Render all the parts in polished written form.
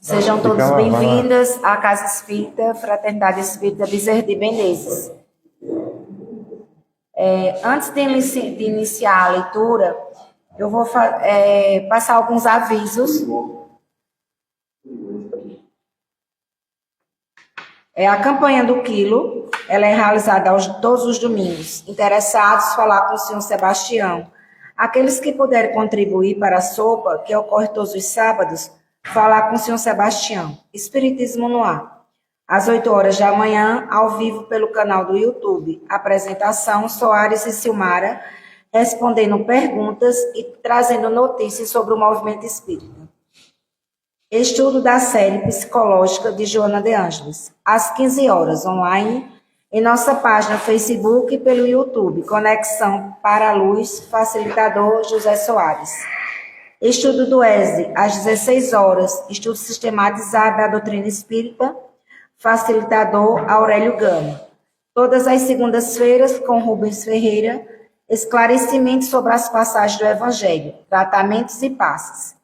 Sejam todos bem-vindos à Casa Espírita, Fraternidade Espírita Bezerra de Menezes. Antes de iniciar a leitura, eu vou passar alguns avisos. A campanha do Quilo, ela é realizada todos os domingos. Interessados, falar com o senhor Sebastião. Aqueles que puderem contribuir para a sopa, que ocorre todos os sábados, falar com o senhor Sebastião. Espiritismo no ar. Às 8 horas da manhã, ao vivo pelo canal do YouTube. Apresentação, Soares e Silmara, respondendo perguntas e trazendo notícias sobre o movimento espírita. Estudo da série psicológica de Joana de Ângeles. Às 15 horas, online, em nossa página Facebook e pelo YouTube. Conexão para a Luz, facilitador José Soares. Estudo do ESE, às 16 horas. Estudo sistematizado da doutrina espírita, facilitador Aurélio Gama. Todas as segundas-feiras, com Rubens Ferreira, esclarecimentos sobre as passagens do Evangelho, tratamentos e passes.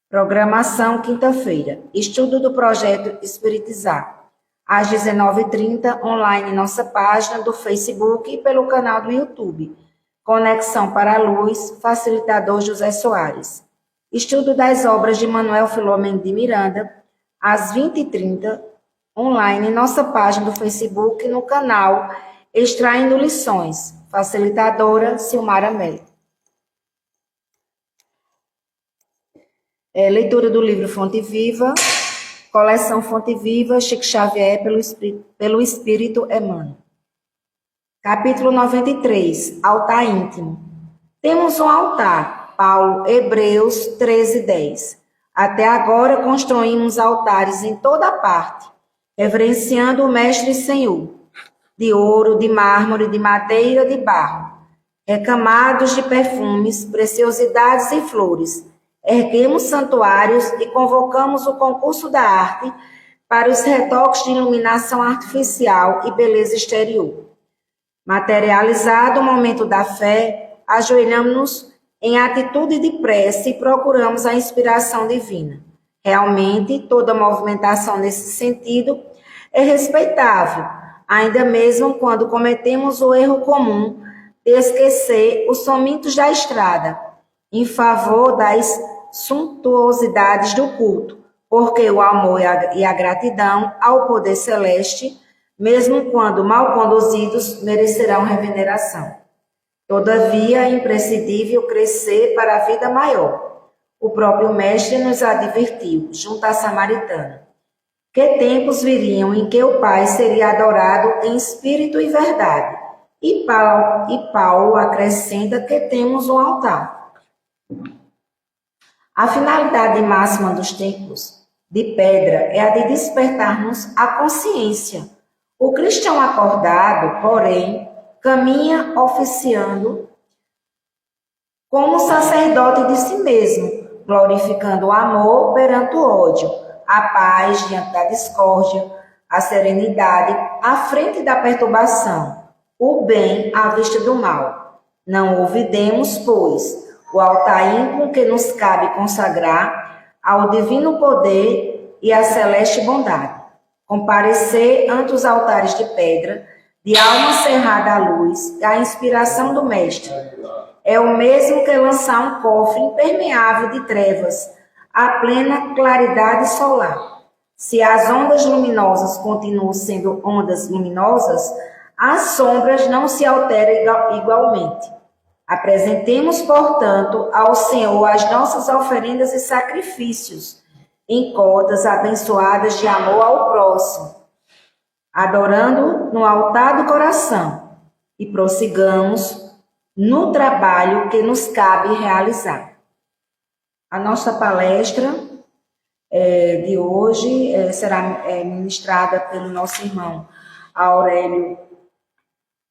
Programação, quinta-feira. Estudo do projeto Espiritizar. Às 19h30, online em nossa página do Facebook e pelo canal do YouTube. Conexão para a Luz, facilitador José Soares. Estudo das obras de Manuel Filomeno de Miranda, às 20h30, online em nossa página do Facebook e no canal Extraindo Lições. Facilitadora Silmara Melo. Leitura do livro Fonte Viva, coleção Fonte Viva, Chico Xavier, pelo Espírito Emmanuel. Capítulo 93, Altar Íntimo. Temos um altar, Paulo, Hebreus 13:10. Até agora construímos altares em toda parte, reverenciando o Mestre e Senhor, de ouro, de mármore, de madeira, de barro, recamados de perfumes, preciosidades e flores. Erguemos santuários e convocamos o concurso da arte para os retoques de iluminação artificial e beleza exterior. Materializado o momento da fé, ajoelhamos-nos em atitude de prece e procuramos a inspiração divina. Realmente, toda movimentação nesse sentido é respeitável, ainda mesmo quando cometemos o erro comum de esquecer os somitos da estrada, em favor das suntuosidades do culto, porque o amor e a gratidão ao poder celeste, mesmo quando mal conduzidos, merecerão reveneração. Todavia, é imprescindível crescer para a vida maior. O próprio Mestre nos advertiu, junto à Samaritana, que tempos viriam em que o Pai seria adorado em espírito e verdade. E Paulo acrescenta que temos um altar. A finalidade máxima dos templos de pedra é a de despertar-nos a consciência. O cristão acordado, porém, caminha oficiando como sacerdote de si mesmo, glorificando o amor perante o ódio, a paz diante da discórdia, a serenidade à frente da perturbação, o bem à vista do mal. Não olvidemos, pois, o altar íntimo que nos cabe consagrar ao divino poder e à celeste bondade. Comparecer ante os altares de pedra, de alma cerrada à luz, à inspiração do Mestre. É o mesmo que lançar um cofre impermeável de trevas à plena claridade solar. Se as ondas luminosas continuam sendo ondas luminosas, as sombras não se alteram igualmente. Apresentemos, portanto, ao Senhor as nossas oferendas e sacrifícios, em cotas abençoadas de amor ao próximo, adorando no altar do coração, e prossigamos no trabalho que nos cabe realizar. A nossa palestra de hoje será ministrada pelo nosso irmão Aurélio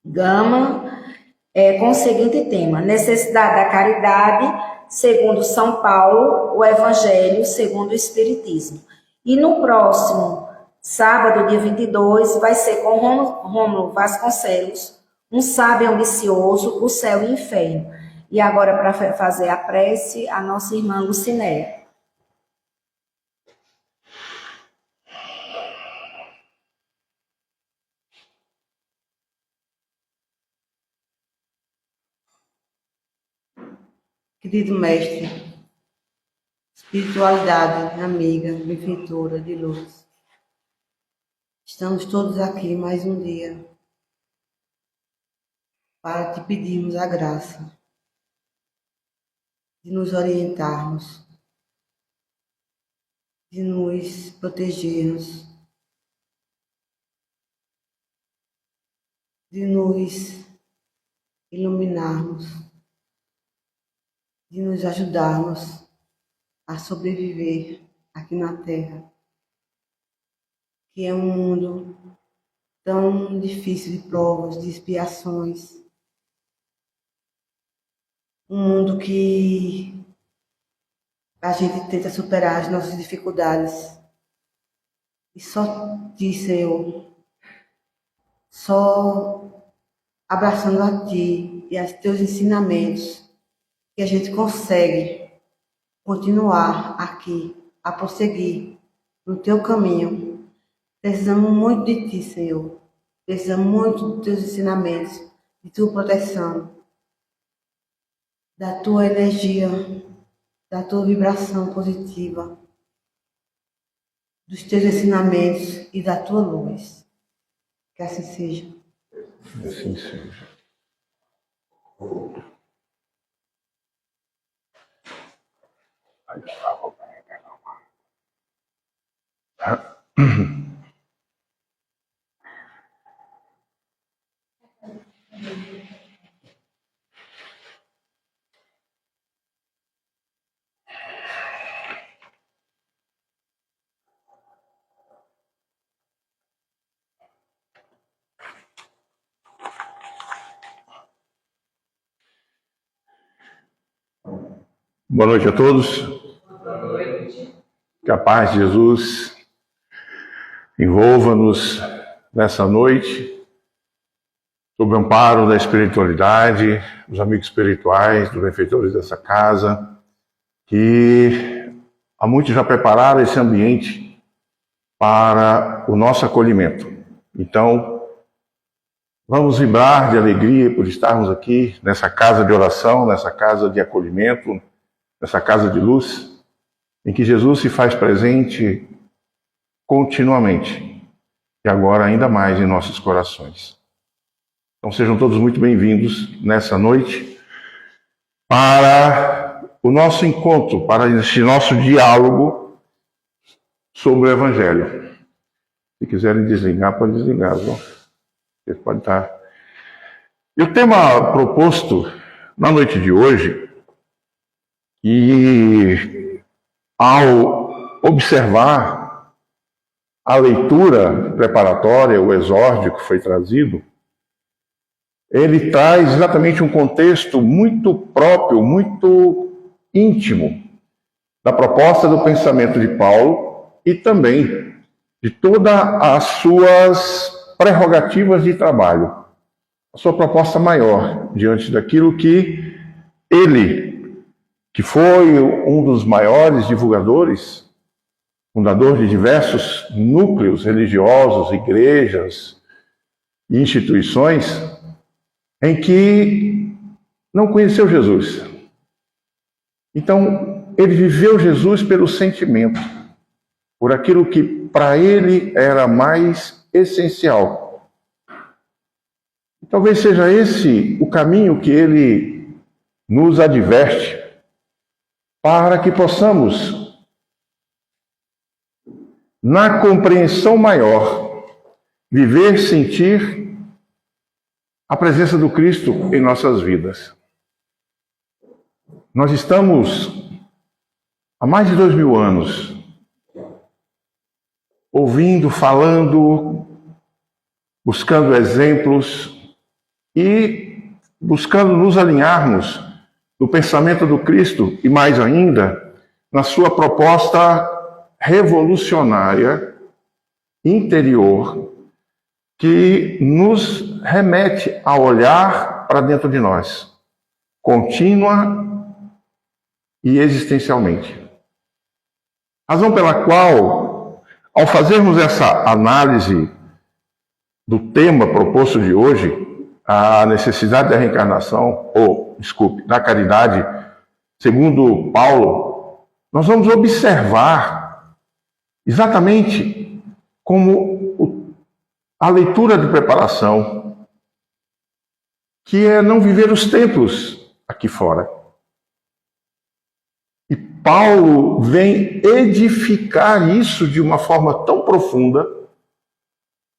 Gama, com o seguinte tema: necessidade da caridade, segundo São Paulo, o Evangelho segundo o Espiritismo. E no próximo sábado, dia 22, vai ser com Rômulo Vasconcelos, um sábio ambicioso, o céu e o inferno. E agora, para fazer a prece, a nossa irmã Lucinéia. querido mestre, espiritualidade, amiga, benfeitora de luz. Estamos todos aqui mais um dia para te pedirmos a graça de nos orientarmos, de nos protegermos, de nos iluminarmos, de nos ajudarmos a sobreviver aqui na Terra, que é um mundo tão difícil de provas, de expiações, um mundo que a gente tenta superar as nossas dificuldades e só Ti, Senhor, só abraçando a Ti e aos Teus ensinamentos, que a gente consegue continuar aqui, a prosseguir no Teu caminho. Precisamos muito de Ti, Senhor. Precisamos muito dos Teus ensinamentos, de Tua proteção, da Tua energia, da Tua vibração positiva, dos Teus ensinamentos e da Tua luz. Que assim seja. Assim seja. Boa noite a todos. Boa noite. Que a paz de Jesus envolva-nos nessa noite, sob o amparo da espiritualidade, dos amigos espirituais, dos benfeitores dessa casa, que há muito já prepararam esse ambiente para o nosso acolhimento. Então, vamos vibrar de alegria por estarmos aqui nessa casa de oração, nessa casa de acolhimento, nessa casa de luz, em que Jesus se faz presente continuamente, e agora ainda mais em nossos corações. Então sejam todos muito bem-vindos nessa noite para o nosso encontro, para este nosso diálogo sobre o Evangelho. Se quiserem desligar, pode desligar, viu? Vocês podem estar. E o tema proposto na noite de hoje, e ao observar a leitura preparatória, o exórdio que foi trazido, ele traz exatamente um contexto muito próprio, muito íntimo da proposta do pensamento de Paulo e também de todas as suas prerrogativas de trabalho, a sua proposta maior diante daquilo que ele, que foi um dos maiores divulgadores, fundador de diversos núcleos religiosos, igrejas e instituições, em que não conheceu Jesus. Então, ele viveu Jesus pelo sentimento, por aquilo que para ele era mais essencial. E talvez seja esse o caminho que ele nos adverte, para que possamos, na compreensão maior, viver, sentir a presença do Cristo em nossas vidas. Nós estamos há mais de 2000 anos ouvindo, falando, buscando exemplos e buscando nos alinharmos do pensamento do Cristo e, mais ainda, na sua proposta revolucionária interior que nos remete a olhar para dentro de nós, contínua e existencialmente. Razão pela qual, ao fazermos essa análise do tema proposto de hoje, a necessidade da reencarnação, da caridade segundo Paulo, nós vamos observar exatamente como a leitura de preparação, que é não viver os tempos aqui fora. E Paulo vem edificar isso de uma forma tão profunda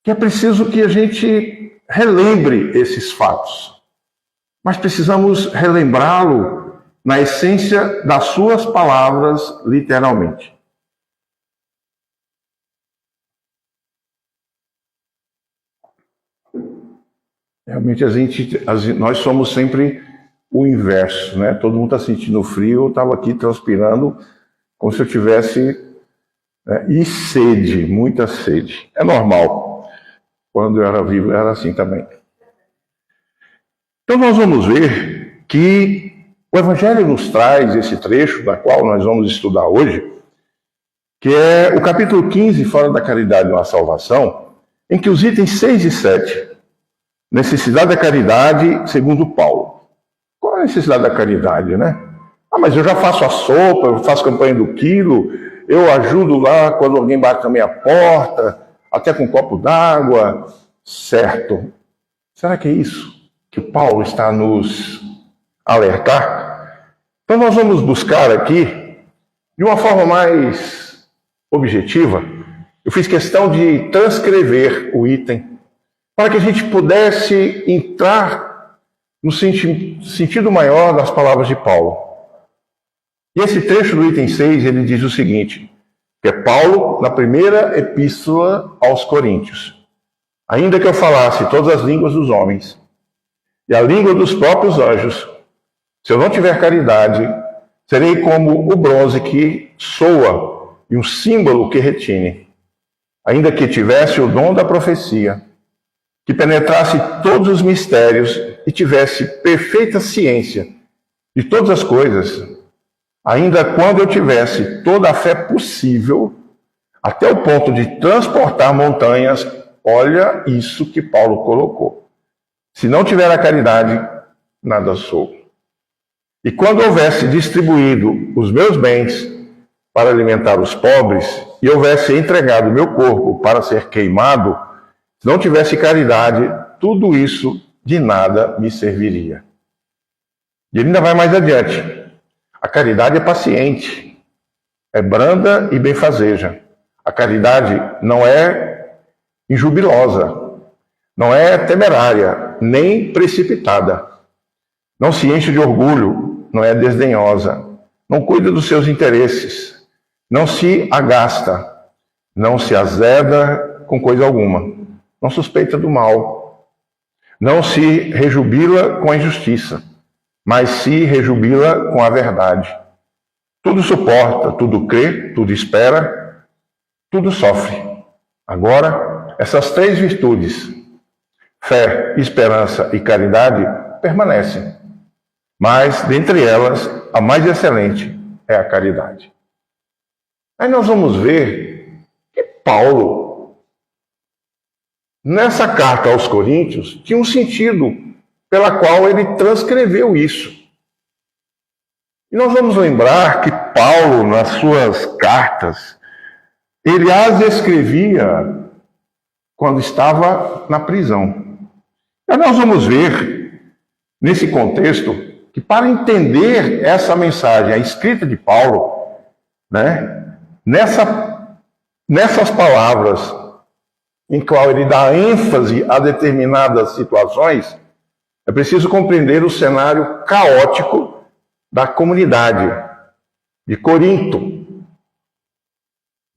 que é preciso que a gente relembre esses fatos. Mas precisamos relembrá-lo na essência das suas palavras, literalmente. Realmente nós somos sempre o inverso, né? Todo mundo está sentindo frio, eu estava aqui transpirando como se eu tivesse e sede, muita sede. É normal. Quando eu era vivo, era assim também. Então nós vamos ver que o Evangelho nos traz esse trecho, da qual nós vamos estudar hoje, que é o capítulo 15, Fora da Caridade não há Salvação, em que os itens 6 e 7, necessidade da caridade segundo Paulo. Qual é a necessidade da caridade, né? Mas eu já faço a sopa, eu faço campanha do quilo, eu ajudo lá quando alguém bate na minha porta, até com um copo d'água. Certo. Será que é isso que Paulo está nos alertar? Então nós vamos buscar aqui, de uma forma mais objetiva, eu fiz questão de transcrever o item, para que a gente pudesse entrar no sentido maior das palavras de Paulo. E esse trecho do item 6, ele diz o seguinte, que é Paulo na primeira epístola aos Coríntios. Ainda que eu falasse todas as línguas dos homens e a língua dos próprios anjos, se eu não tiver caridade, serei como o bronze que soa e um símbolo que retine. Ainda que tivesse o dom da profecia, que penetrasse todos os mistérios e tivesse perfeita ciência de todas as coisas, ainda quando eu tivesse toda a fé possível, até o ponto de transportar montanhas, olha isso que Paulo colocou. Se não tiver a caridade, nada sou. E quando houvesse distribuído os meus bens para alimentar os pobres, e houvesse entregado meu corpo para ser queimado, se não tivesse caridade, tudo isso de nada me serviria. E ele ainda vai mais adiante. A caridade é paciente, é branda e benfazeja. A caridade não é injubilosa, não é temerária, nem precipitada. Não se enche de orgulho, não é desdenhosa, não cuida dos seus interesses, não se agasta, não se azeda com coisa alguma, não suspeita do mal, não se rejubila com a injustiça, mas se rejubila com a verdade. Tudo suporta, tudo crê, tudo espera, tudo sofre. Agora, essas 3 virtudes, fé, esperança e caridade, permanecem. Mas, dentre elas, a mais excelente é a caridade. Aí nós vamos ver que Paulo, nessa carta aos Coríntios, tinha um sentido pela qual ele transcreveu isso. E nós vamos lembrar que Paulo, nas suas cartas, ele as escrevia quando estava na prisão. E nós vamos ver, nesse contexto, que para entender essa mensagem, a escrita de Paulo, né, nessas palavras, em qual ele dá ênfase a determinadas situações, é preciso compreender o cenário caótico da comunidade de Corinto,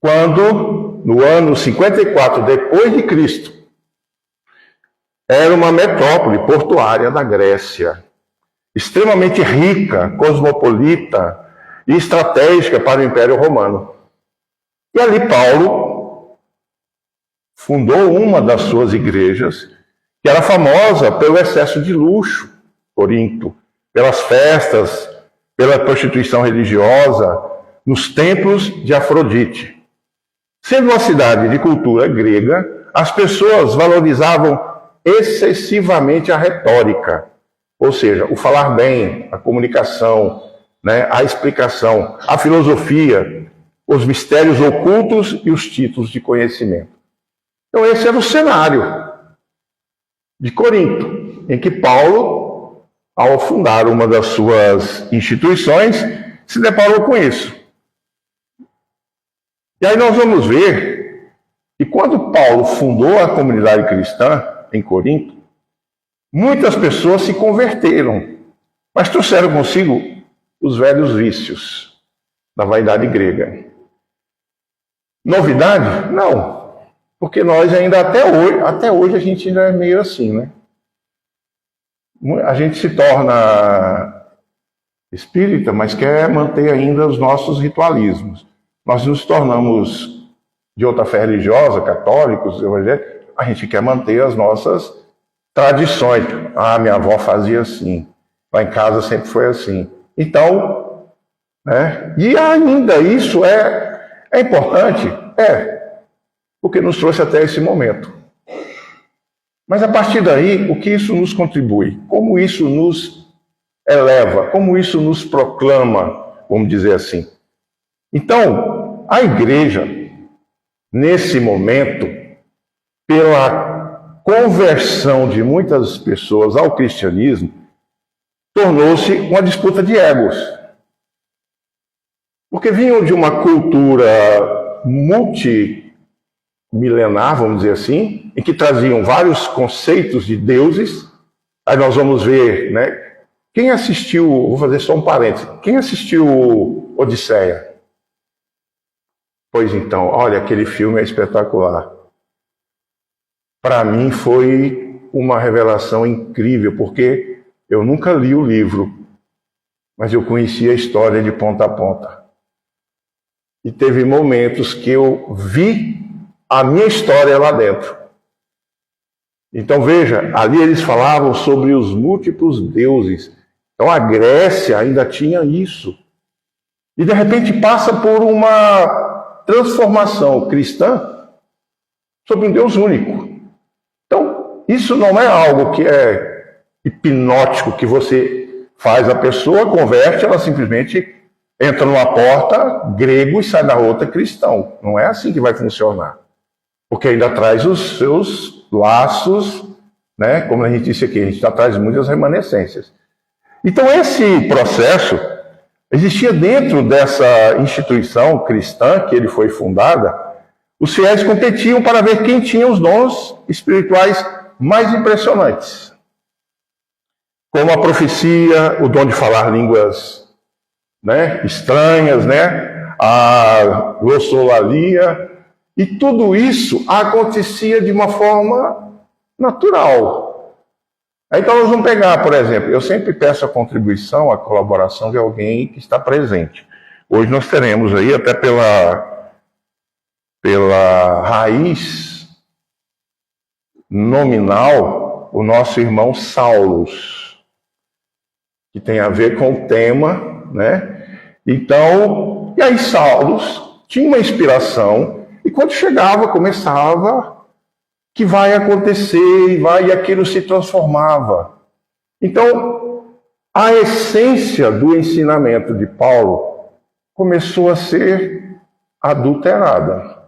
quando, no ano 54 depois de Cristo, era uma metrópole portuária da Grécia, extremamente rica, cosmopolita e estratégica para o Império Romano. E ali Paulo fundou uma das suas igrejas, que era famosa pelo excesso de luxo, Corinto, pelas festas, pela prostituição religiosa, nos templos de Afrodite. Sendo uma cidade de cultura grega, as pessoas valorizavam excessivamente a retórica, ou seja, o falar bem, a comunicação, né, a explicação, a filosofia, os mistérios ocultos e os títulos de conhecimento. Então esse era o cenário de Corinto, em que Paulo, ao fundar uma das suas instituições, se deparou com isso. E aí nós vamos ver que quando Paulo fundou a comunidade cristã em Corinto, muitas pessoas se converteram, mas trouxeram consigo os velhos vícios da vaidade grega. Novidade? Não, porque nós ainda até hoje a gente ainda é meio assim, né? A gente se torna espírita, mas quer manter ainda os nossos ritualismos. Nós nos tornamos de outra fé religiosa, católicos, evangélicos, a gente quer manter as nossas tradições. Ah, minha avó fazia assim, lá em casa sempre foi assim. Então, né? E ainda isso é importante? Porque nos trouxe até esse momento. Mas a partir daí, o que isso nos contribui? Como isso nos eleva? Como isso nos proclama, vamos dizer assim? Então, a igreja, nesse momento, pela conversão de muitas pessoas ao cristianismo, tornou-se uma disputa de egos. Porque vinham de uma cultura multimilenar, vamos dizer assim, em que traziam vários conceitos de deuses. Aí nós vamos ver, né? Quem assistiu, vou fazer só um parênteses, quem assistiu Odisseia? Pois então, olha, aquele filme é espetacular. Para mim foi uma revelação incrível, porque eu nunca li o livro, mas eu conhecia a história de ponta a ponta. E teve momentos que eu vi a minha história lá dentro. Então veja, ali eles falavam sobre os múltiplos deuses. Então a Grécia ainda tinha isso. E de repente passa por uma transformação cristã sobre um Deus único. Então isso não é algo que é hipnótico, que você faz a pessoa, converte, ela simplesmente entra numa porta grego e sai da outra cristão. Não é assim que vai funcionar. Porque ainda traz os seus laços, né? Como a gente disse aqui, a gente já traz muitas remanescências. Então esse processo existia dentro dessa instituição cristã que ele foi fundada. Os fiéis competiam para ver quem tinha os dons espirituais mais impressionantes. Como a profecia, o dom de falar línguas, né, estranhas, né, a glossolalia, e tudo isso acontecia de uma forma natural. Então nós vamos pegar, por exemplo, eu sempre peço a contribuição, a colaboração de alguém que está presente. Hoje nós teremos aí, até pela raiz nominal, o nosso irmão Saulos, que tem a ver com o tema, né? Então, e aí Saulos tinha uma inspiração, e quando chegava, começava, que vai acontecer, e aquilo se transformava. Então, a essência do ensinamento de Paulo começou a ser adulterada.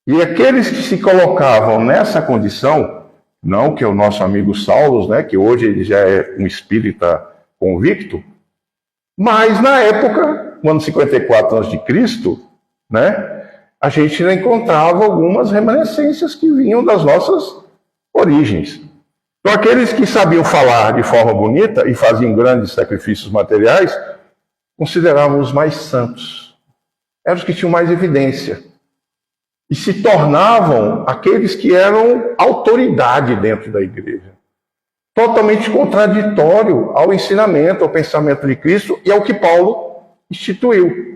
E aqueles que se colocavam nessa condição, não que é o nosso amigo Saulos, né, que hoje ele já é um espírita convicto, mas na época, no ano 54 a.C., né, a gente ainda encontrava algumas remanescências que vinham das nossas origens. Então aqueles que sabiam falar de forma bonita e faziam grandes sacrifícios materiais, consideravam os mais santos. Eram os que tinham mais evidência. E se tornavam aqueles que eram autoridade dentro da igreja. Totalmente contraditório ao ensinamento, ao pensamento de Cristo e ao que Paulo instituiu.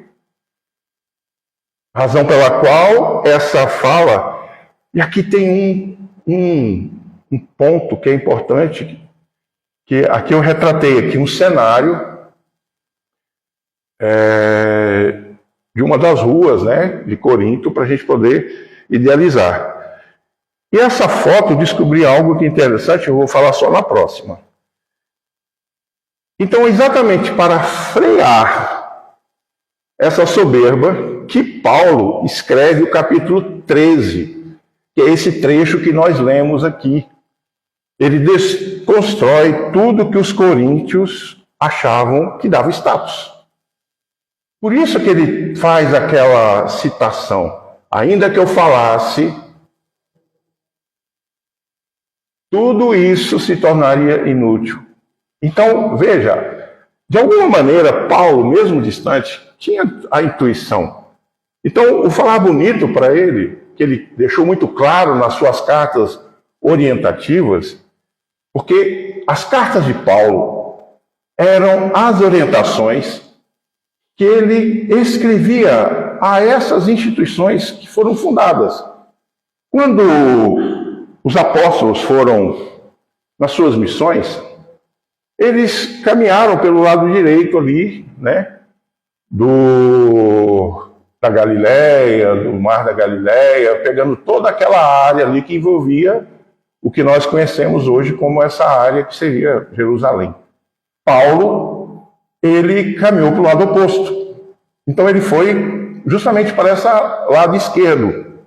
Razão pela qual essa fala, e aqui tem um ponto que é importante, que aqui eu retratei aqui um cenário de uma das ruas, né, de Corinto, para a gente poder idealizar. E essa foto, eu descobri algo que é interessante, eu vou falar só na próxima. Então, exatamente para frear essa soberba, que Paulo escreve o capítulo 13, que é esse trecho que nós lemos aqui. Ele desconstrói tudo que os coríntios achavam que dava status. Por isso que ele faz aquela citação. Ainda que eu falasse, tudo isso se tornaria inútil. Então, veja, de alguma maneira, Paulo, mesmo distante, tinha a intuição. Então, o falar bonito para ele, que ele deixou muito claro nas suas cartas orientativas, porque as cartas de Paulo eram as orientações que ele escrevia a essas instituições que foram fundadas. Quando os apóstolos foram nas suas missões, eles caminharam pelo lado direito ali, né, da Galileia, do Mar da Galileia, pegando toda aquela área ali que envolvia o que nós conhecemos hoje como essa área que seria Jerusalém. Paulo, ele caminhou para o lado oposto. Então ele foi justamente para esse lado esquerdo,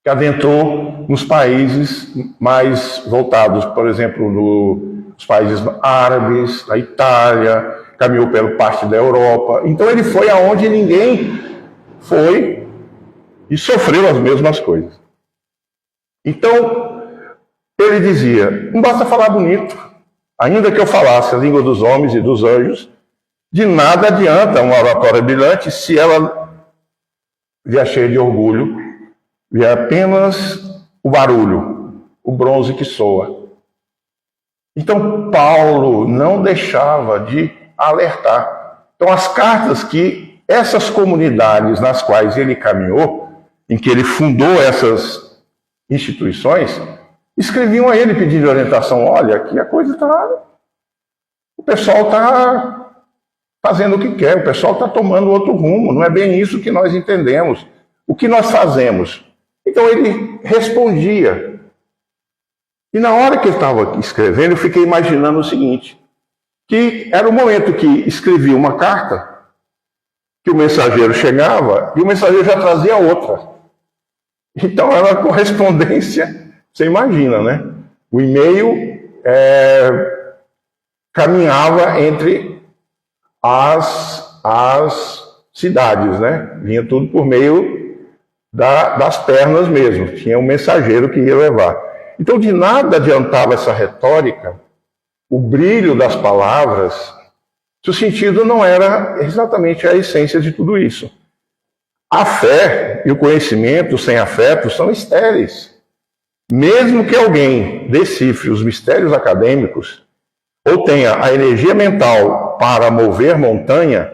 que adentrou nos países mais voltados, por exemplo, nos países árabes, na Itália, caminhou pela parte da Europa. Então ele foi aonde ninguém foi e sofreu as mesmas coisas. Então, ele dizia, não basta falar bonito, ainda que eu falasse a língua dos homens e dos anjos, de nada adianta uma oratória brilhante se ela vier cheia de orgulho, vier apenas o barulho, o bronze que soa. Então, Paulo não deixava de alertar. Então, as cartas que essas comunidades nas quais ele caminhou, em que ele fundou essas instituições, escreviam a ele pedindo orientação. Olha, aqui a coisa está... O pessoal está fazendo o que quer, o pessoal está tomando outro rumo, não é bem isso que nós entendemos. O que nós fazemos? Então ele respondia. E na hora que ele estava escrevendo, eu fiquei imaginando o seguinte, que era o momento que escrevia uma carta, que o mensageiro chegava e o mensageiro já trazia outra. Então era uma correspondência, você imagina, né? O e-mail caminhava entre as cidades, né? Vinha tudo por meio das pernas mesmo. Tinha um mensageiro que ia levar. Então, de nada adiantava essa retórica, o brilho das palavras, se o sentido não era exatamente a essência de tudo isso. A fé e o conhecimento sem afeto são estéreis. Mesmo que alguém decifre os mistérios acadêmicos ou tenha a energia mental para mover montanha,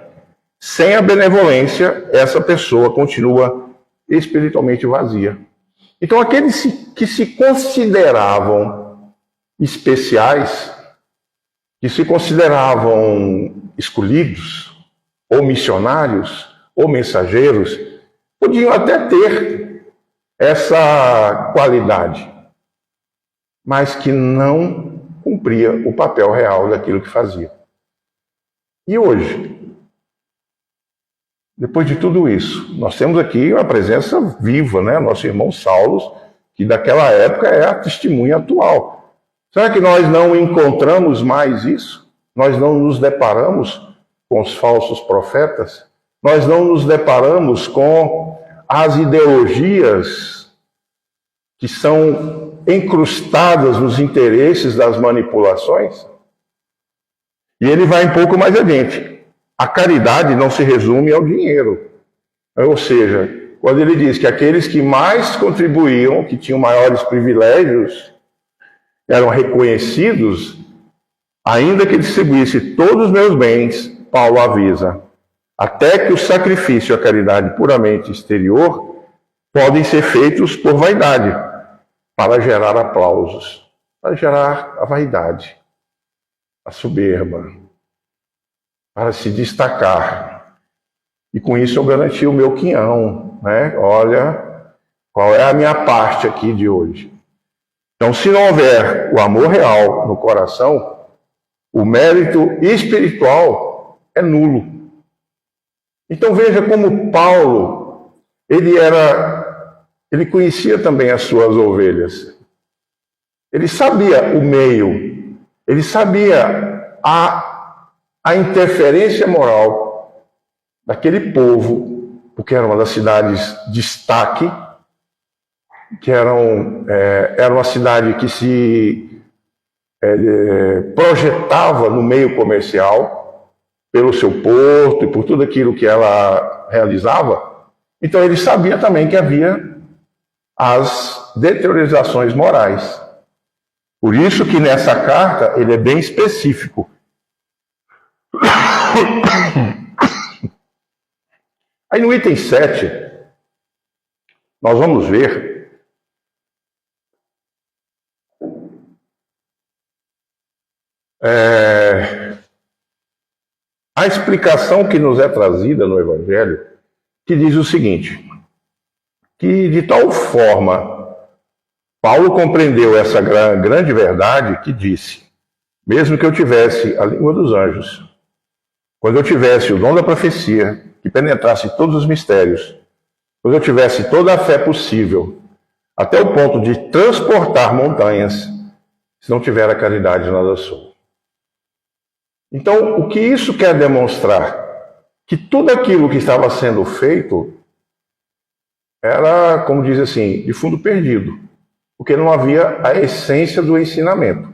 sem a benevolência, essa pessoa continua espiritualmente vazia. Então, aqueles que se consideravam especiais, que se consideravam escolhidos, ou missionários, ou mensageiros, podiam até ter essa qualidade, mas que não cumpria o papel real daquilo que fazia. E hoje, depois de tudo isso, nós temos aqui uma presença viva, né? Nosso irmão Saulo, que daquela época é a testemunha atual. Será que nós não encontramos mais isso? Nós não nos deparamos com os falsos profetas? Nós não nos deparamos com as ideologias que são encrustadas nos interesses das manipulações? E ele vai um pouco mais adiante. A caridade não se resume ao dinheiro. Ou seja, quando ele diz que aqueles que mais contribuíam, que tinham maiores privilégios, eram reconhecidos, ainda que distribuísse todos os meus bens, Paulo avisa, até que o sacrifício e a caridade puramente exterior podem ser feitos por vaidade, para gerar aplausos, para gerar a vaidade, a soberba, para se destacar. E com isso eu garanti o meu quinhão, né? Olha, qual é a minha parte aqui de hoje. Então, se não houver o amor real no coração, o mérito espiritual é nulo. Então veja como Paulo, ele conhecia também as suas ovelhas. Ele sabia o meio, ele sabia a interferência moral daquele povo, porque era uma das cidades de destaque, que era uma cidade que se projetava no meio comercial, pelo seu porto e por tudo aquilo que ela realizava. Então ele sabia também que havia as deteriorizações morais. Por isso que nessa carta ele é bem específico. Aí no item 7, nós vamos ver a explicação que nos é trazida no Evangelho, que diz o seguinte, que de tal forma Paulo compreendeu essa grande verdade que disse, mesmo que eu tivesse a língua dos anjos, quando eu tivesse o dom da profecia, que penetrasse todos os mistérios, quando eu tivesse toda a fé possível, até o ponto de transportar montanhas, se não tiver a caridade, nada sou. Então, o que isso quer demonstrar? Que tudo aquilo que estava sendo feito era, como diz assim, de fundo perdido, porque não havia a essência do ensinamento,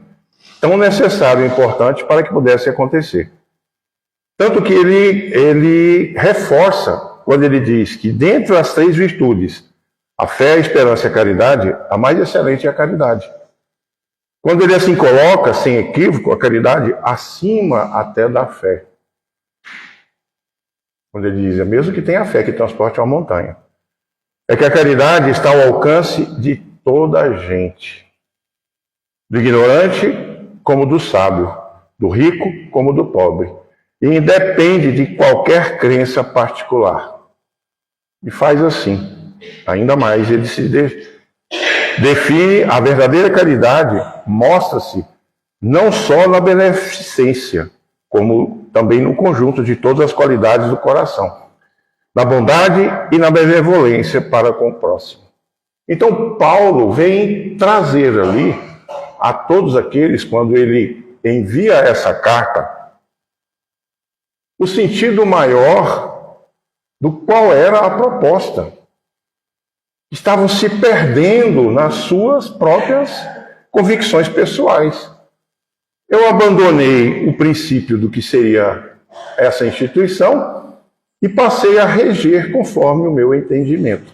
tão necessário e importante para que pudesse acontecer. Tanto que ele reforça, quando ele diz que dentre as 3 virtudes, a fé, a esperança e a caridade, a mais excelente é a caridade. Quando ele assim coloca, sem equívoco, a caridade acima até da fé. Quando ele diz, mesmo que tenha fé que transporte uma montanha. É que a caridade está ao alcance de toda a gente. Do ignorante como do sábio, do rico como do pobre. E independe de qualquer crença particular. E faz assim. Ainda mais, ele se define a verdadeira caridade, mostra-se não só na beneficência, como também no conjunto de todas as qualidades do coração, na bondade e na benevolência para com o próximo. Então, Paulo vem trazer ali a todos aqueles, quando ele envia essa carta, o sentido maior do qual era a proposta. Estavam se perdendo nas suas próprias convicções pessoais. Eu abandonei o princípio do que seria essa instituição e passei a reger conforme o meu entendimento.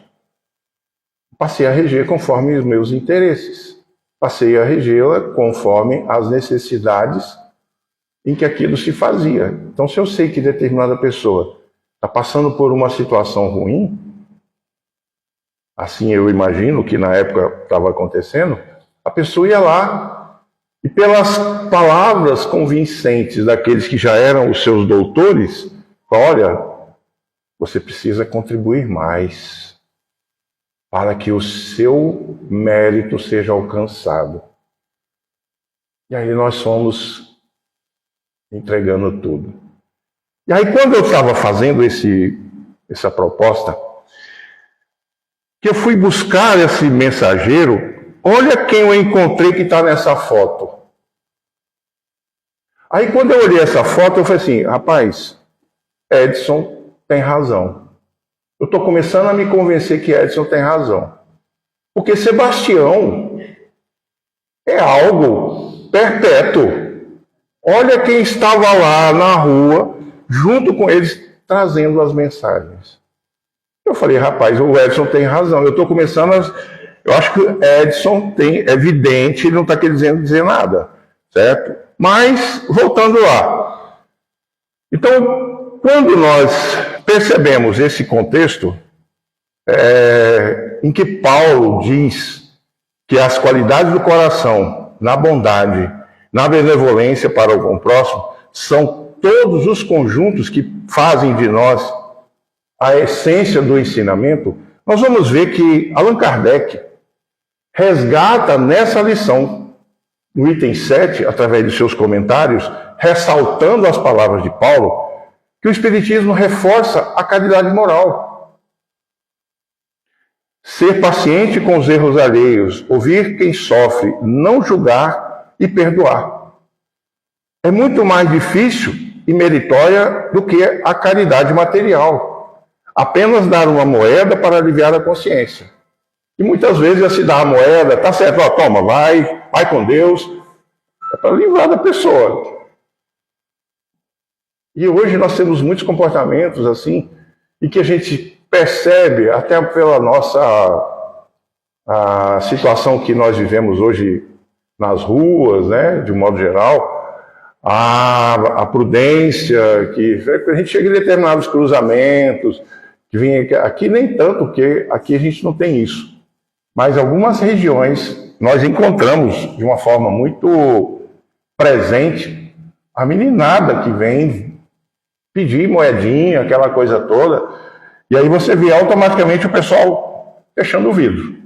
Passei a reger conforme os meus interesses. Passei a regê-la conforme as necessidades em que aquilo se fazia. Então, se eu sei que determinada pessoa está passando por uma situação ruim, assim eu imagino que na época estava acontecendo, a pessoa ia lá e pelas palavras convincentes daqueles que já eram os seus doutores, olha, você precisa contribuir mais para que o seu mérito seja alcançado. E aí nós fomos entregando tudo. E aí quando eu estava fazendo essa proposta, que eu fui buscar esse mensageiro, olha quem eu encontrei que está nessa foto. Aí quando eu olhei essa foto, eu falei assim, rapaz, Edson tem razão. Eu estou começando a me convencer que Edson tem razão. Porque Sebastião é algo perpétuo. Olha quem estava lá na rua, junto com eles, trazendo as mensagens. Eu falei, rapaz, o Edson tem razão. Eu estou começando eu acho que o Edson é evidente, ele não está querendo dizer nada, certo? Mas, voltando lá. Então, quando nós percebemos esse contexto, em que Paulo diz que as qualidades do coração, na bondade, na benevolência para com o próximo, são todos os conjuntos que fazem de nós a essência do ensinamento, nós vamos ver que Allan Kardec resgata nessa lição, no item 7, através de seus comentários, ressaltando as palavras de Paulo, que o Espiritismo reforça a caridade moral. Ser paciente com os erros alheios, ouvir quem sofre, não julgar e perdoar. É muito mais difícil e meritória do que a caridade material. Apenas dar uma moeda para aliviar a consciência. E muitas vezes já se dá a moeda, tá certo, ó, toma, vai com Deus. É para livrar da pessoa. E hoje nós temos muitos comportamentos assim, e que a gente percebe, até pela nossa a situação que nós vivemos hoje nas ruas, né, de um modo geral, a prudência, que a gente chega em determinados cruzamentos, que vem aqui nem tanto, porque aqui a gente não tem isso. Mas algumas regiões nós encontramos de uma forma muito presente a meninada que vem pedir moedinha, aquela coisa toda, e aí você vê automaticamente o pessoal fechando o vidro.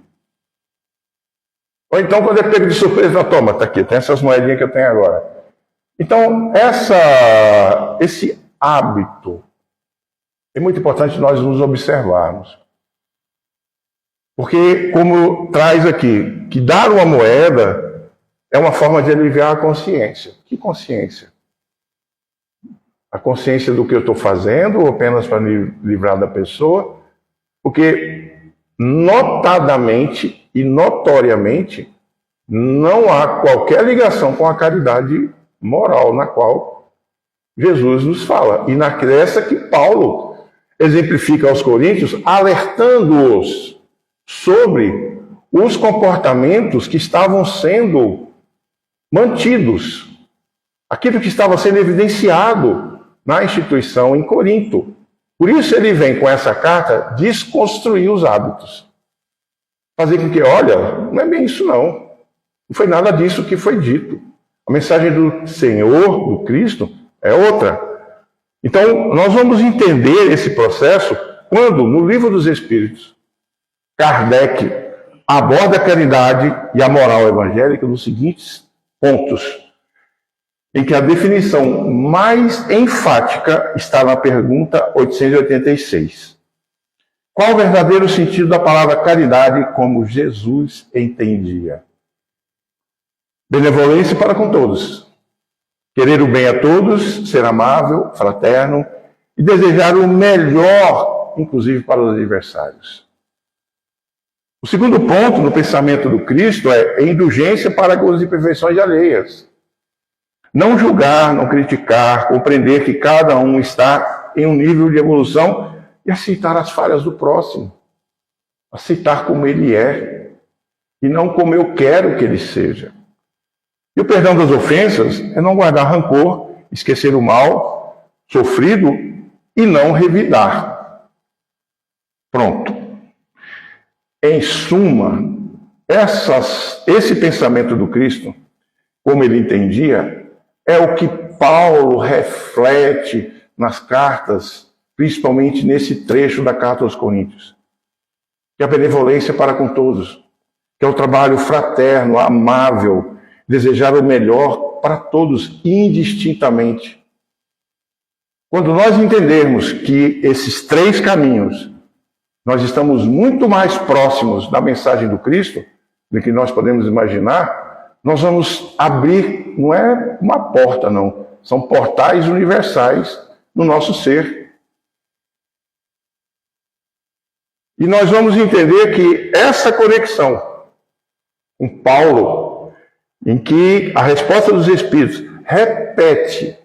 Ou então, quando é pego de surpresa, toma, tá aqui, tem essas moedinhas que eu tenho agora. Então, esse hábito é muito importante nós nos observarmos. Porque, como traz aqui, que dar uma moeda é uma forma de aliviar a consciência. Que consciência? A consciência do que eu estou fazendo, ou apenas para me livrar da pessoa? Porque, notadamente e notoriamente, não há qualquer ligação com a caridade moral na qual Jesus nos fala. E nessa que Paulo exemplifica aos coríntios, alertando-os sobre os comportamentos que estavam sendo mantidos, aquilo que estava sendo evidenciado na instituição em Corinto. Por isso ele vem com essa carta desconstruir os hábitos. Fazer com que, olha, não é bem isso não. Não foi nada disso que foi dito. A mensagem do Senhor, do Cristo, é outra. Então, nós vamos entender esse processo quando, no Livro dos Espíritos, Kardec aborda a caridade e a moral evangélica nos seguintes pontos, em que a definição mais enfática está na pergunta 886. Qual o verdadeiro sentido da palavra caridade como Jesus entendia? Benevolência para com todos. Querer o bem a todos, ser amável, fraterno e desejar o melhor, inclusive para os adversários. O segundo ponto no pensamento do Cristo é indulgência para as imperfeições alheias. Não julgar, não criticar, compreender que cada um está em um nível de evolução e aceitar as falhas do próximo. Aceitar como ele é e não como eu quero que ele seja. E o perdão das ofensas é não guardar rancor, esquecer o mal sofrido e não revidar. Pronto. Em suma, esse pensamento do Cristo, como ele entendia, é o que Paulo reflete nas cartas, principalmente nesse trecho da carta aos Coríntios. Que é a benevolência para com todos, que é o trabalho fraterno, amável, desejar o melhor para todos, indistintamente. Quando nós entendermos que esses três caminhos, nós estamos muito mais próximos da mensagem do Cristo do que nós podemos imaginar, nós vamos abrir, não é uma porta não, são portais universais no nosso ser. E nós vamos entender que essa conexão com Paulo, em que a resposta dos Espíritos repete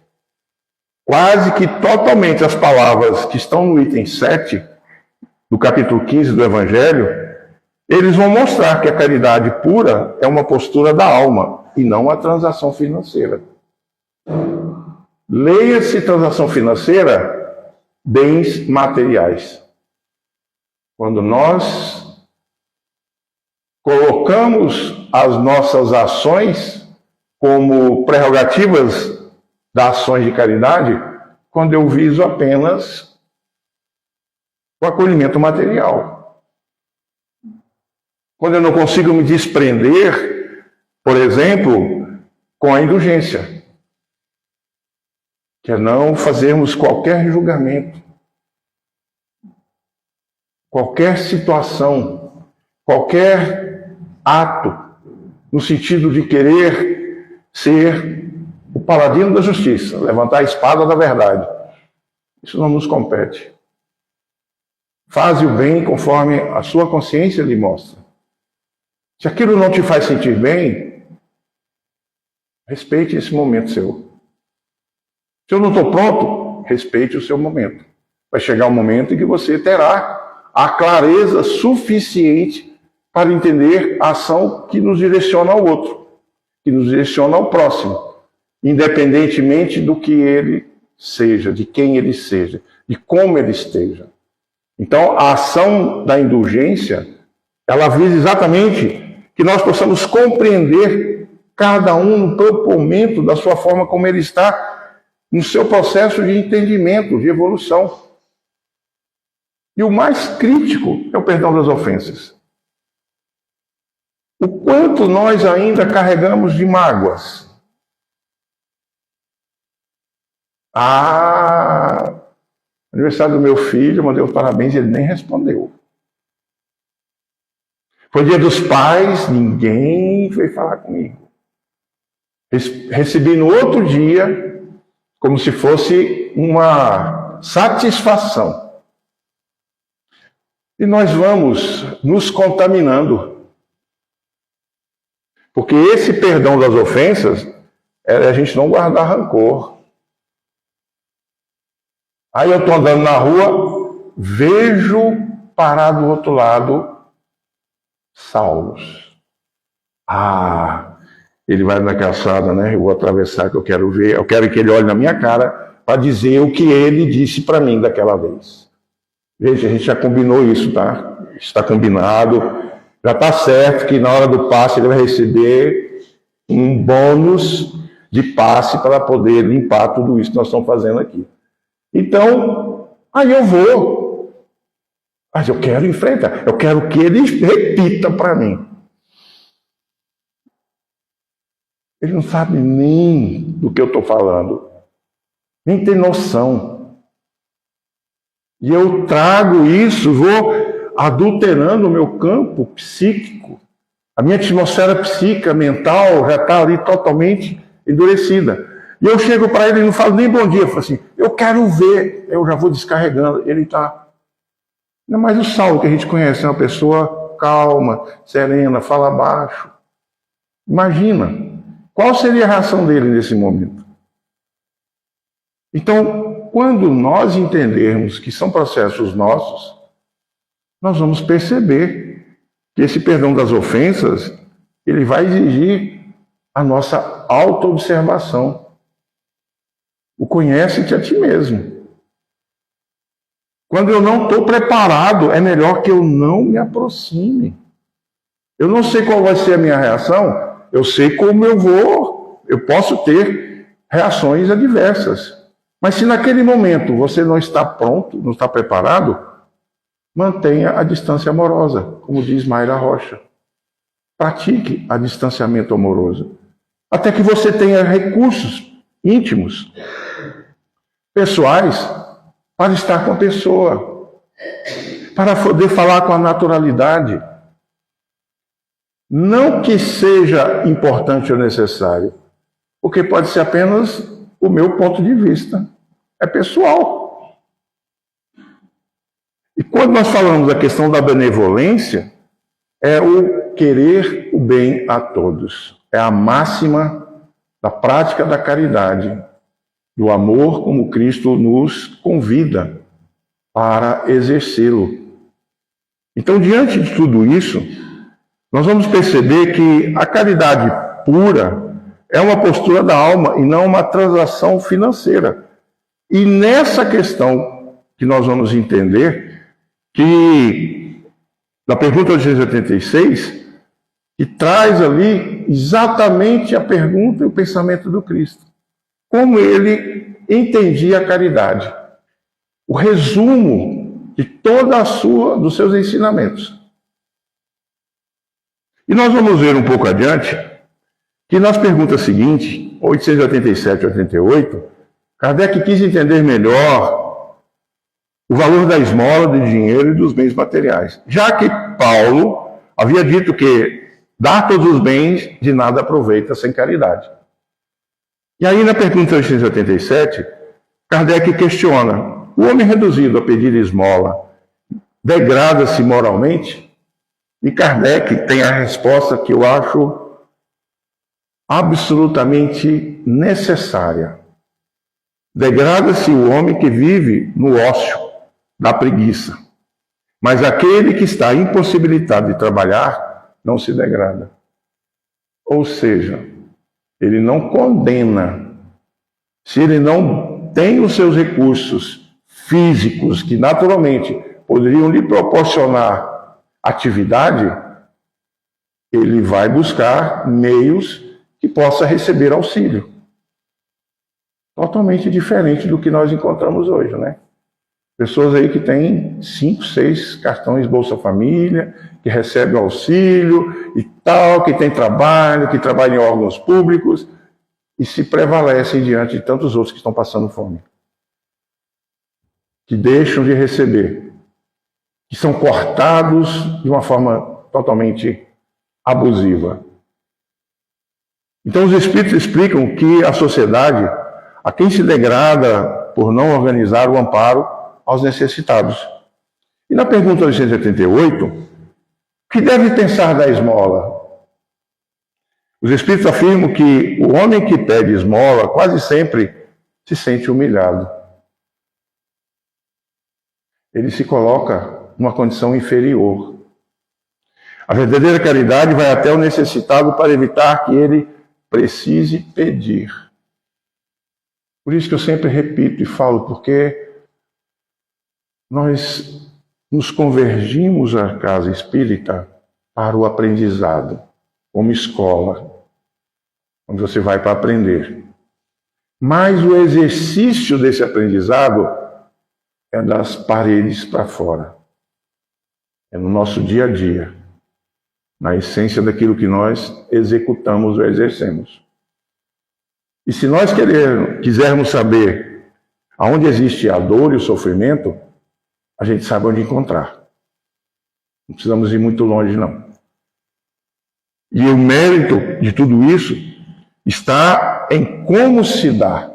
quase que totalmente as palavras que estão no item 7 do capítulo 15 do Evangelho, eles vão mostrar que a caridade pura é uma postura da alma e não uma transação financeira. Leia-se transação financeira, bens materiais. Quando nós colocamos as nossas ações como prerrogativas das ações de caridade, quando eu viso apenas o acolhimento material. Quando eu não consigo me desprender, por exemplo, com a indulgência. que é não fazermos qualquer julgamento, qualquer situação, qualquer ato, no sentido de querer ser o paladino da justiça, levantar a espada da verdade. Isso não nos compete. Faze o bem conforme a sua consciência lhe mostra. Se aquilo não te faz sentir bem, respeite esse momento seu. Se eu não estou pronto, respeite o seu momento. Vai chegar um momento em que você terá a clareza suficiente para entender a ação que nos direciona ao outro, que nos direciona ao próximo, independentemente do que ele seja, de quem ele seja, de como ele esteja. Então, a ação da indulgência, ela visa exatamente que nós possamos compreender cada um no próprio momento da sua forma como ele está no seu processo de entendimento, de evolução. E o mais crítico é o perdão das ofensas. O quanto nós ainda carregamos de mágoas. Aniversário do meu filho, eu mandei os parabéns e ele nem respondeu. Foi dia dos pais, ninguém veio falar comigo. Recebi no outro dia, como se fosse uma satisfação. E nós vamos nos contaminando. Porque esse perdão das ofensas é a gente não guardar rancor. Aí eu estou andando na rua, vejo parar do outro lado Saulos. Ele vai na calçada, né? Eu vou atravessar, que eu quero ver. Eu quero que ele olhe na minha cara para dizer o que ele disse para mim daquela vez. Gente, a gente já combinou isso, tá? Está combinado. Já está certo que na hora do passe ele vai receber um bônus de passe para poder limpar tudo isso que nós estamos fazendo aqui. Então, aí eu vou. Mas eu quero enfrentar. Eu quero que ele repita para mim. Ele não sabe nem do que eu estou falando. Nem tem noção. E eu trago isso, vou adulterando o meu campo psíquico. A minha atmosfera psíquica, mental, já está ali totalmente endurecida. E eu chego para ele e não falo nem bom dia. Eu falo assim, eu quero ver. Eu já vou descarregando. Ele está... Não é mais o Saulo que a gente conhece. É uma pessoa calma, serena, fala baixo. Imagina. Qual seria a reação dele nesse momento? Então, quando nós entendermos que são processos nossos, nós vamos perceber que esse perdão das ofensas, ele vai exigir a nossa auto-observação. O conhece-te a ti mesmo. Quando eu não estou preparado, é melhor que eu não me aproxime. Eu não sei qual vai ser a minha reação, eu sei como eu posso ter reações adversas. Mas se naquele momento você não está pronto, não está preparado, mantenha a distância amorosa, como diz Mayra Rocha. Pratique a distanciamento amoroso. Até que você tenha recursos íntimos, pessoais, para estar com a pessoa, para poder falar com a naturalidade. Não que seja importante ou necessário, porque pode ser apenas o meu ponto de vista. É pessoal. E quando nós falamos da questão da benevolência, é o querer o bem a todos. É a máxima da prática da caridade, do amor como Cristo nos convida para exercê-lo. Então, diante de tudo isso, nós vamos perceber que a caridade pura é uma postura da alma e não uma transação financeira. E nessa questão que nós vamos entender que, na pergunta 886, que traz ali exatamente a pergunta e o pensamento do Cristo. Como ele entendia a caridade. O resumo de dos seus ensinamentos. E nós vamos ver um pouco adiante que nas perguntas seguintes, 887 e 88, Kardec quis entender melhor o valor da esmola, do dinheiro e dos bens materiais, já que Paulo havia dito que dar todos os bens de nada aproveita sem caridade. E aí, na pergunta 887, Kardec questiona: o homem reduzido a pedir esmola degrada-se moralmente? E Kardec tem a resposta que eu acho absolutamente necessária. Degrada-se o homem que vive no ócio, da preguiça. Mas aquele que está impossibilitado de trabalhar não se degrada. Ou seja, ele não condena. Se ele não tem os seus recursos físicos, que naturalmente poderiam lhe proporcionar atividade, ele vai buscar meios que possa receber auxílio. Totalmente diferente do que nós encontramos hoje, né? Pessoas aí que têm 5, 6 cartões Bolsa Família, que recebem auxílio e tal, que tem trabalho, que trabalham em órgãos públicos e se prevalecem diante de tantos outros que estão passando fome. Que deixam de receber, que são cortados de uma forma totalmente abusiva. Então os espíritos explicam que a sociedade, a quem se degrada por não organizar o amparo aos necessitados. E na pergunta 888, o que deve pensar da esmola? Os espíritos afirmam que o homem que pede esmola quase sempre se sente humilhado. Ele se coloca numa condição inferior. A verdadeira caridade vai até o necessitado para evitar que ele precise pedir. Por isso que eu sempre repito e falo, porque nós nos convergimos à casa espírita para o aprendizado, como escola, onde você vai para aprender. Mas o exercício desse aprendizado é das paredes para fora. É no nosso dia a dia, na essência daquilo que nós executamos ou exercemos. E se nós quisermos saber aonde existe a dor e o sofrimento, a gente sabe onde encontrar. Não precisamos ir muito longe, não. E o mérito de tudo isso está em como se dá.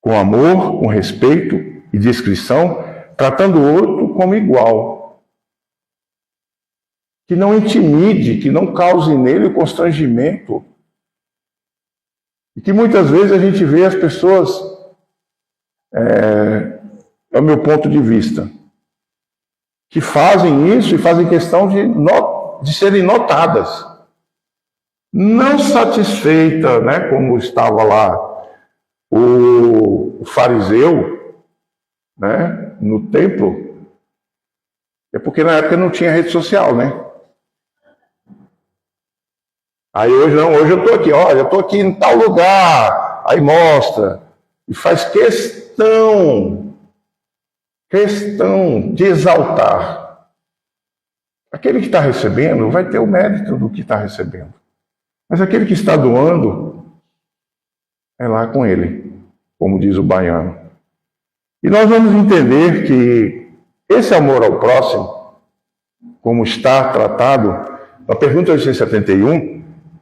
Com amor, com respeito e discrição, tratando o outro como igual. Que não intimide, que não cause nele o constrangimento. E que muitas vezes a gente vê as pessoas, é o meu ponto de vista, que fazem isso e fazem questão de serem notadas. Não satisfeita, né, como estava lá o fariseu, né, no templo, é porque na época não tinha rede social, né? Aí hoje não, hoje eu estou aqui, olha, eu estou aqui em tal lugar, aí mostra, e faz questão de exaltar. Aquele que está recebendo vai ter o mérito do que está recebendo. Mas aquele que está doando, é lá com ele, como diz o baiano. E nós vamos entender que esse amor ao próximo, como está tratado, na pergunta 871,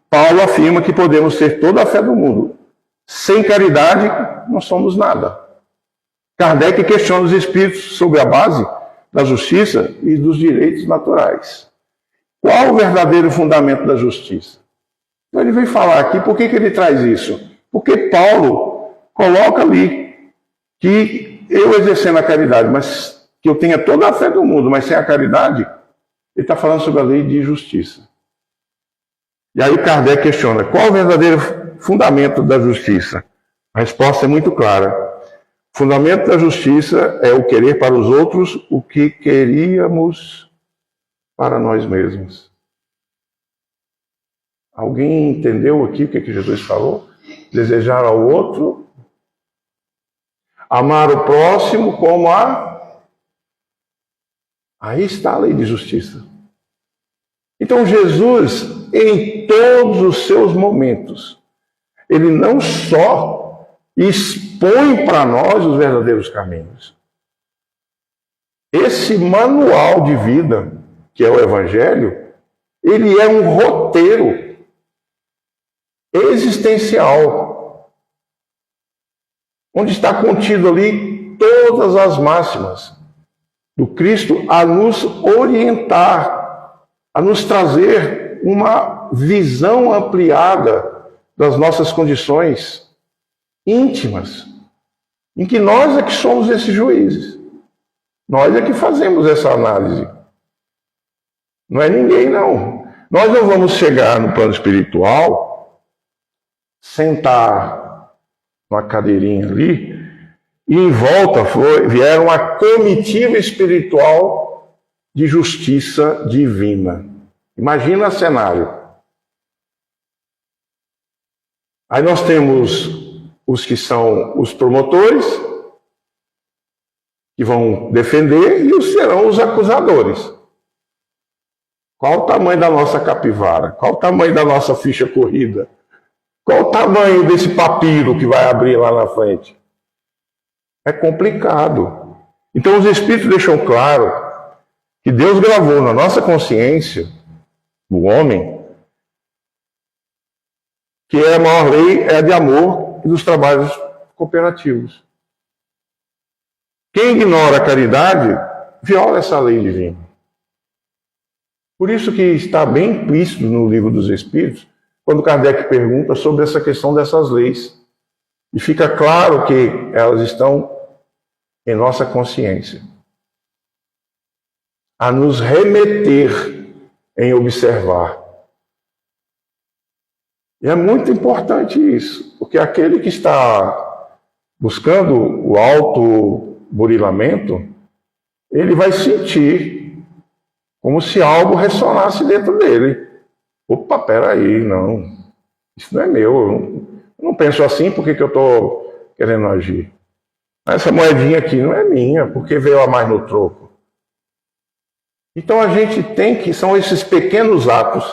Paulo afirma que podemos ter toda a fé do mundo. Sem caridade, não somos nada. Kardec questiona os espíritos sobre a base da justiça e dos direitos naturais. Qual o verdadeiro fundamento da justiça? Então ele vem falar aqui, por que ele traz isso? Porque Paulo coloca ali que eu exercendo a caridade, mas que eu tenha toda a fé do mundo, mas sem a caridade, ele está falando sobre a lei de justiça. E aí Kardec questiona, qual o verdadeiro fundamento da justiça? A resposta é muito clara. O fundamento da justiça é o querer para os outros o que queríamos para nós mesmos. Alguém entendeu aqui o que Jesus falou? Desejar ao outro, amar o próximo como a... Aí está a lei de justiça. Então Jesus, em todos os seus momentos, ele não só e expõe para nós os verdadeiros caminhos. Esse manual de vida, que é o Evangelho, ele é um roteiro existencial, onde está contido ali todas as máximas do Cristo a nos orientar, a nos trazer uma visão ampliada das nossas condições íntimas, em que nós é que somos esses juízes. Nós é que fazemos essa análise. Não é ninguém, não. Nós não vamos chegar no plano espiritual, sentar numa cadeirinha ali, e em volta vieram uma comitiva espiritual de justiça divina. Imagina o cenário. Aí nós temos os que são os promotores, que vão defender, e os serão os acusadores. Qual o tamanho da nossa capivara? Qual o tamanho da nossa ficha corrida? Qual o tamanho desse papiro que vai abrir lá na frente? É complicado. Então os Espíritos deixam claro que Deus gravou na nossa consciência, do homem, que a maior lei é a de amor e dos trabalhos cooperativos. Quem ignora a caridade, viola essa lei divina. Por isso que está bem implícito no Livro dos Espíritos, quando Kardec pergunta sobre essa questão dessas leis. E fica claro que elas estão em nossa consciência, a nos remeter em observar. E é muito importante isso, porque aquele que está buscando o autoburilamento, ele vai sentir como se algo ressonasse dentro dele. Opa, peraí, não, isso não é meu, eu não penso assim, por que eu estou querendo agir? Essa moedinha aqui não é minha, porque veio a mais no troco. Então a gente tem que, são esses pequenos atos,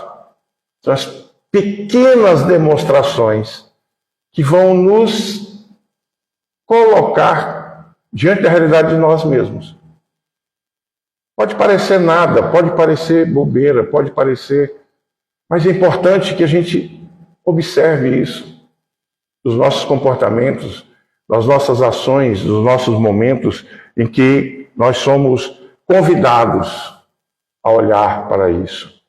são as pequenas demonstrações que vão nos colocar diante da realidade de nós mesmos. Pode parecer nada, pode parecer bobeira, pode parecer... Mas é importante que a gente observe isso, dos nossos comportamentos, das nossas ações, dos nossos momentos em que nós somos convidados a olhar para isso.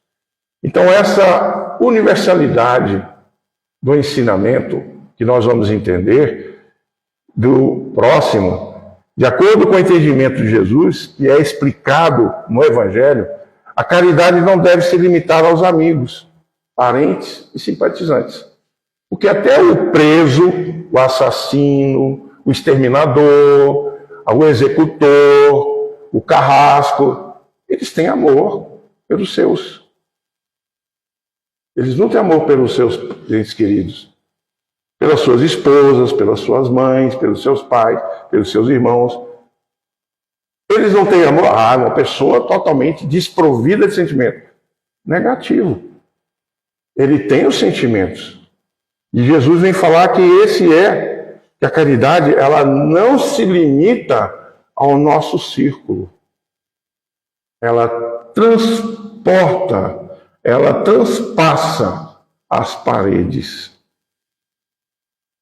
Então, essa universalidade do ensinamento que nós vamos entender do próximo, de acordo com o entendimento de Jesus, que é explicado no Evangelho, a caridade não deve se limitar aos amigos, parentes e simpatizantes. Porque até o preso, o assassino, o exterminador, o executor, o carrasco, eles têm amor pelos seus. Eles não têm amor pelos seus entes queridos, pelas suas esposas, pelas suas mães, pelos seus pais, pelos seus irmãos. Eles não têm amor. Uma pessoa totalmente desprovida de sentimento. Negativo. Ele tem os sentimentos. E Jesus vem falar que que a caridade, ela não se limita ao nosso círculo. Ela transporta, ela transpassa as paredes.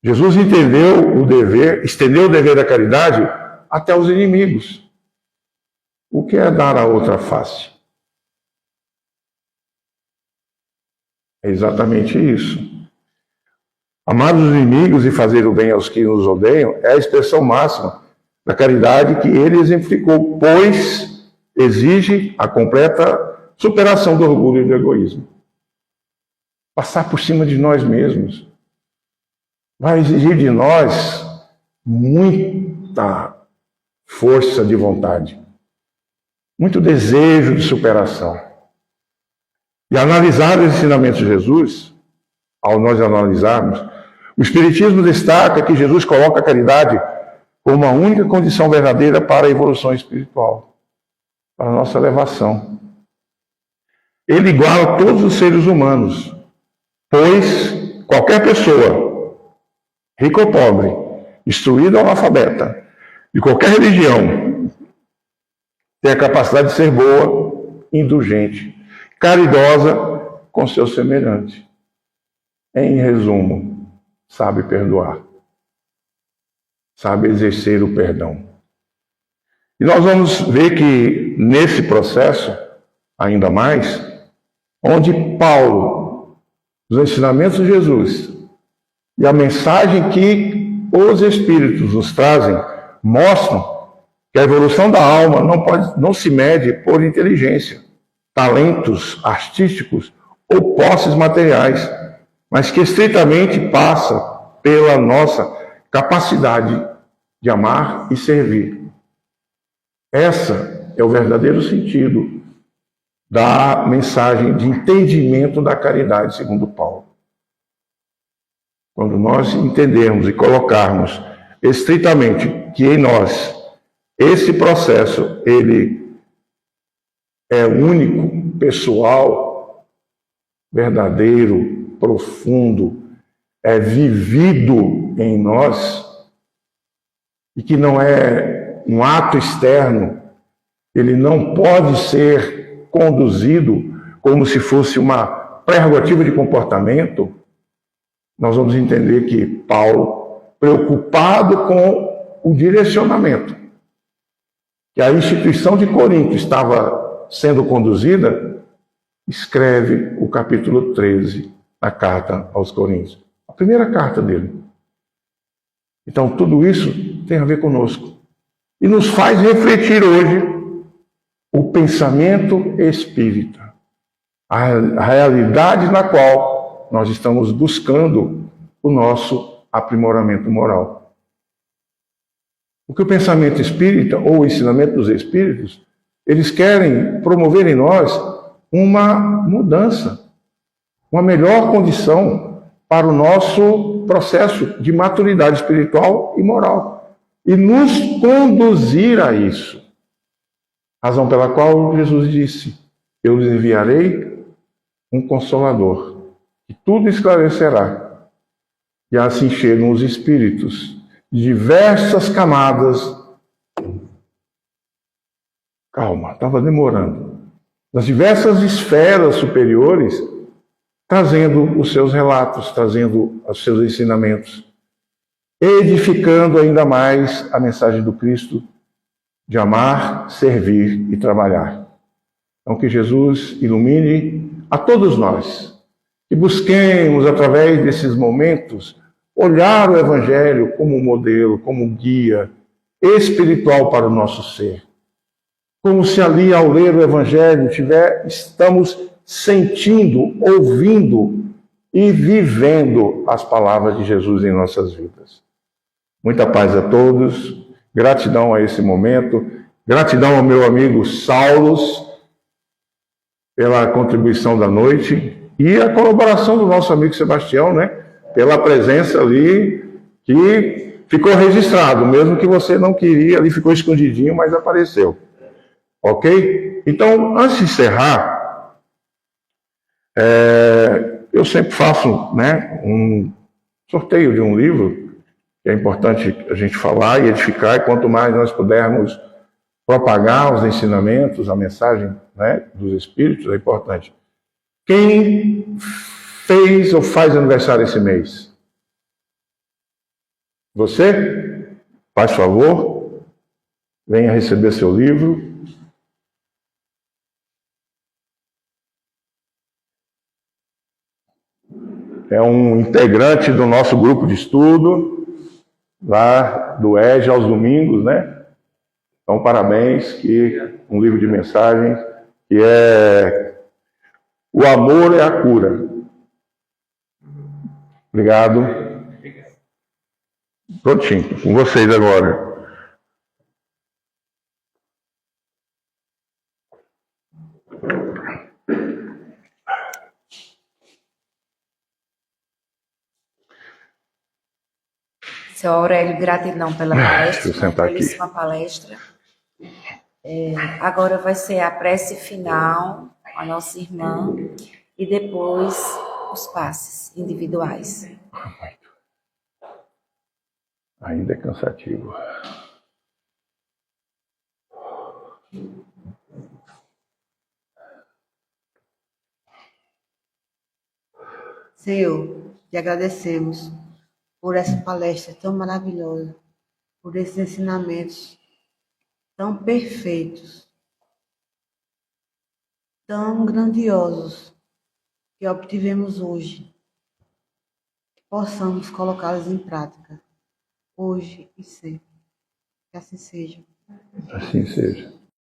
Jesus estendeu o dever da caridade até os inimigos. O que é dar a outra face? É exatamente isso. Amar os inimigos e fazer o bem aos que nos odeiam é a expressão máxima da caridade que ele exemplificou, pois exige a completa superação do orgulho e do egoísmo. Passar por cima de nós mesmos vai exigir de nós muita força de vontade, muito desejo de superação. E analisar os ensinamentos de Jesus, ao nós analisarmos, o Espiritismo destaca que Jesus coloca a caridade como a única condição verdadeira para a evolução espiritual, para a nossa elevação. Ele iguala todos os seres humanos, pois qualquer pessoa, rico ou pobre, instruído ou analfabeta, de qualquer religião, tem a capacidade de ser boa, indulgente, caridosa com seu semelhante. Em resumo, sabe perdoar, sabe exercer o perdão. E nós vamos ver que nesse processo, ainda mais, onde Paulo, os ensinamentos de Jesus e a mensagem que os Espíritos nos trazem, mostram que a evolução da alma não se mede por inteligência, talentos artísticos ou posses materiais, mas que estritamente passa pela nossa capacidade de amar e servir. Essa é o verdadeiro sentido da mensagem de entendimento da caridade, segundo Paulo. Quando nós entendermos e colocarmos estritamente que em nós esse processo ele é único, pessoal, verdadeiro, profundo, é vivido em nós e que não é um ato externo, ele não pode ser conduzido como se fosse uma prerrogativa de comportamento. Nós vamos entender que Paulo, preocupado com o direcionamento que a instituição de Corinto estava sendo conduzida, escreve o capítulo 13 da carta aos Coríntios, a primeira carta dele. Então, tudo isso tem a ver conosco e nos faz refletir hoje o pensamento espírita, a realidade na qual nós estamos buscando o nosso aprimoramento moral. Porque o pensamento espírita, ou o ensinamento dos espíritos, eles querem promover em nós uma mudança, uma melhor condição para o nosso processo de maturidade espiritual e moral. E nos conduzir a isso. Razão pela qual Jesus disse: eu lhes enviarei um Consolador, que tudo esclarecerá. E assim chegam os espíritos de diversas camadas. Calma, estava demorando. Das diversas esferas superiores, trazendo os seus relatos, trazendo os seus ensinamentos, edificando ainda mais a mensagem do Cristo de amar, servir e trabalhar. Então, que Jesus ilumine a todos nós e busquemos, através desses momentos, olhar o Evangelho como modelo, como guia espiritual para o nosso ser. Como se ali, ao ler o Evangelho, estamos sentindo, ouvindo e vivendo as palavras de Jesus em nossas vidas. Muita paz a todos, gratidão a esse momento, gratidão ao meu amigo Saulos pela contribuição da noite e a colaboração do nosso amigo Sebastião, né? Pela presença ali, que ficou registrado, mesmo que você não queria, ali ficou escondidinho, mas apareceu. Ok? Então, antes de encerrar, eu sempre faço, né, um sorteio de um livro, que é importante a gente falar e edificar, e quanto mais nós pudermos propagar os ensinamentos, a mensagem, né, dos Espíritos, é importante. Quem fez ou faz aniversário esse mês? Você? Faz favor, venha receber seu livro. É um integrante do nosso grupo de estudo, lá do EJA aos domingos, né? Então, parabéns, que um livro de mensagens, que é O Amor é a Cura. Obrigado. Prontinho, com vocês agora. Seu Aurélio, gratidão pela palestra. Deixa eu sentar aqui. Belíssima palestra. Agora vai ser a prece final, a nossa irmã, e depois os passes individuais. Ainda é cansativo. Senhor, te agradecemos por essa palestra tão maravilhosa, por esses ensinamentos tão perfeitos, tão grandiosos que obtivemos hoje, que possamos colocá-los em prática, hoje e sempre. Que assim seja. Assim seja.